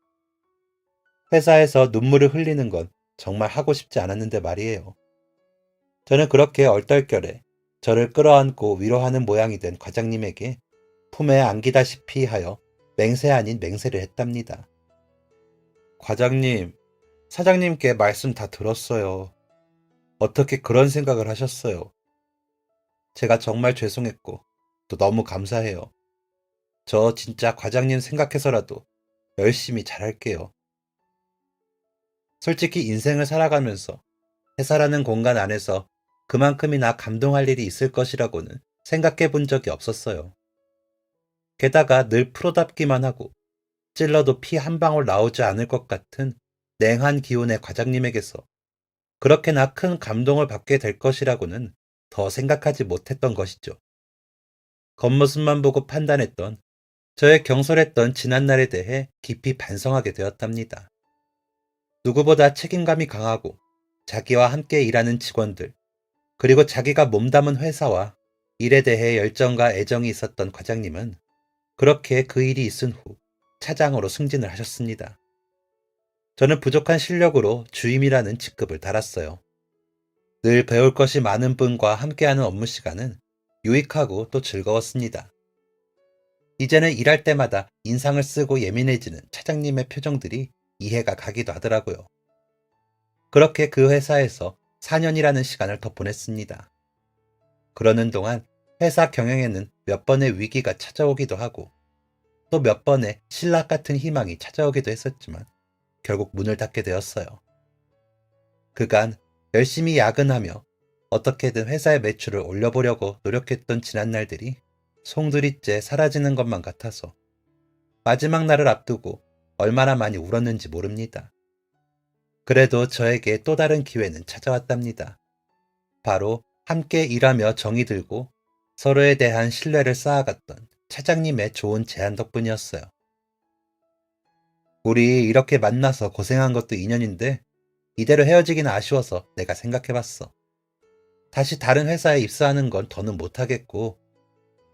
회사에서 눈물을 흘리는 건 정말 하고 싶지 않았는데 말이에요. 저는 그렇게 얼떨결에 저를 끌어안고 위로하는 모양이 된 과장님에게 품에 안기다시피 하여 맹세 아닌 맹세를 했답니다. 과장님, 사장님께 말씀 다 들었어요. 어떻게 그런 생각을 하셨어요? 제가 정말 죄송했고 또 너무 감사해요. 저 진짜 과장님 생각해서라도 열심히 잘할게요. 솔직히 인생을 살아가면서 회사라는 공간 안에서 그만큼이나 감동할 일이 있을 것이라고는 생각해 본 적이 없었어요. 게다가 늘 프로답기만 하고 찔러도 피 한 방울 나오지 않을 것 같은 냉한 기운의 과장님에게서 그렇게나 큰 감동을 받게 될 것이라고는 더 생각하지 못했던 것이죠. 겉모습만 보고 판단했던 저의 경솔했던 지난날에 대해 깊이 반성하게 되었답니다. 누구보다 책임감이 강하고 자기와 함께 일하는 직원들, 그리고 자기가 몸담은 회사와 일에 대해 열정과 애정이 있었던 과장님은 그렇게 그 일이 있은 후 차장으로 승진을 하셨습니다. 저는 부족한 실력으로 주임이라는 직급을 달았어요. 늘 배울 것이 많은 분과 함께하는 업무 시간은 유익하고 또 즐거웠습니다. 이제는 일할 때마다 인상을 쓰고 예민해지는 차장님의 표정들이 이해가 가기도 하더라고요. 그렇게 그 회사에서 4년이라는 시간을 더 보냈습니다. 그러는 동안 회사 경영에는 몇 번의 위기가 찾아오기도 하고 또 몇 번의 신락 같은 희망이 찾아오기도 했었지만 결국 문을 닫게 되었어요. 그간 열심히 야근하며 어떻게든 회사의 매출을 올려보려고 노력했던 지난날들이 송두리째 사라지는 것만 같아서 마지막 날을 앞두고 얼마나 많이 울었는지 모릅니다. 그래도 저에게 또 다른 기회는 찾아왔답니다. 바로 함께 일하며 정이 들고 서로에 대한 신뢰를 쌓아갔던 차장님의 좋은 제안 덕분이었어요. 우리 이렇게 만나서 고생한 것도 인연인데 이대로 헤어지기는 아쉬워서 내가 생각해봤어. 다시 다른 회사에 입사하는 건 더는 못하겠고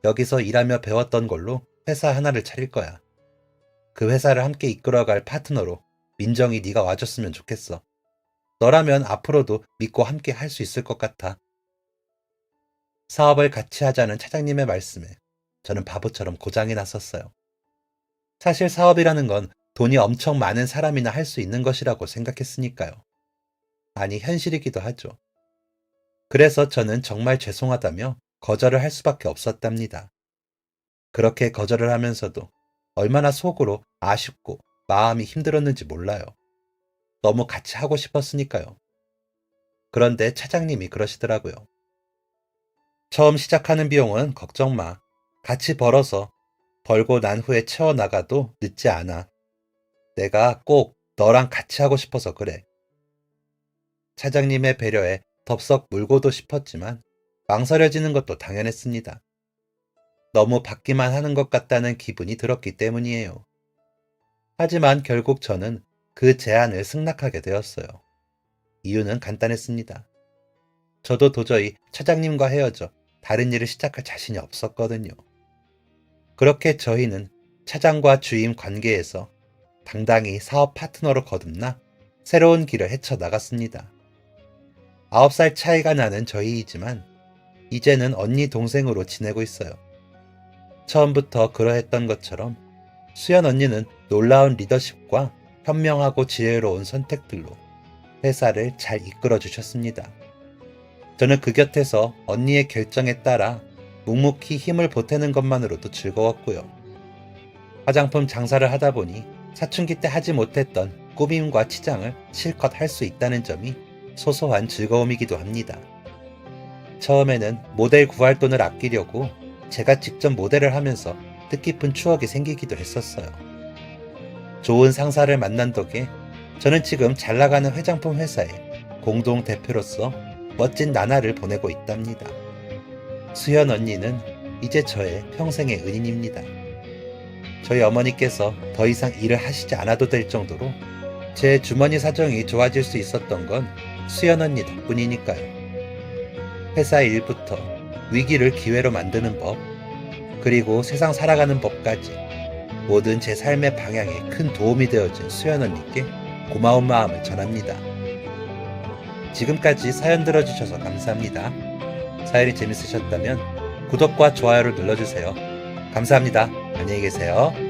여기서 일하며 배웠던 걸로 회사 하나를 차릴 거야. 그 회사를 함께 이끌어갈 파트너로 민정이 네가 와줬으면 좋겠어. 너라면 앞으로도 믿고 함께 할 수 있을 것 같아. 사업을 같이 하자는 차장님의 말씀에 저는 바보처럼 고장이 났었어요. 사실 사업이라는 건 돈이 엄청 많은 사람이나 할 수 있는 것이라고 생각했으니까요. 아니, 현실이기도 하죠. 그래서 저는 정말 죄송하다며 거절을 할 수밖에 없었답니다. 그렇게 거절을 하면서도 얼마나 속으로 아쉽고 마음이 힘들었는지 몰라요. 너무 같이 하고 싶었으니까요. 그런데 차장님이 그러시더라고요. 처음 시작하는 비용은 걱정 마. 같이 벌고 난 후에 채워나가도 늦지 않아. 내가 꼭 너랑 같이 하고 싶어서 그래. 차장님의 배려에 덥석 물고도 싶었지만 망설여지는 것도 당연했습니다. 너무 받기만 하는 것 같다는 기분이 들었기 때문이에요. 하지만 결국 저는 그 제안을 승낙하게 되었어요. 이유는 간단했습니다. 저도 도저히 차장님과 헤어져 다른 일을 시작할 자신이 없었거든요. 그렇게 저희는 차장과 주임 관계에서 당당히 사업 파트너로 거듭나 새로운 길을 헤쳐나갔습니다. 9살 차이가 나는 저희이지만 이제는 언니 동생으로 지내고 있어요. 처음부터 그러했던 것처럼 수연 언니는 놀라운 리더십과 현명하고 지혜로운 선택들로 회사를 잘 이끌어 주셨습니다. 저는 그 곁에서 언니의 결정에 따라 묵묵히 힘을 보태는 것만으로도 즐거웠고요. 화장품 장사를 하다 보니 사춘기 때 하지 못했던 꾸밈과 치장을 실컷 할 수 있다는 점이 소소한 즐거움이기도 합니다. 처음에는 모델 구할 돈을 아끼려고 제가 직접 모델을 하면서 뜻깊은 추억이 생기기도 했었어요. 좋은 상사를 만난 덕에 저는 지금 잘 나가는 화장품 회사의 공동 대표로서 멋진 나날을 보내고 있답니다. 수연 언니는 이제 저의 평생의 은인입니다. 저희 어머니께서 더 이상 일을 하시지 않아도 될 정도로 제 주머니 사정이 좋아질 수 있었던 건 수연 언니 덕분이니까요. 회사 일부터 위기를 기회로 만드는 법, 그리고 세상 살아가는 법까지 모든 제 삶의 방향에 큰 도움이 되어준 수연 언니께 고마운 마음을 전합니다. 지금까지 사연 들어주셔서 감사합니다. 사연이 재밌으셨다면 구독과 좋아요를 눌러주세요. 감사합니다. 안녕히 계세요.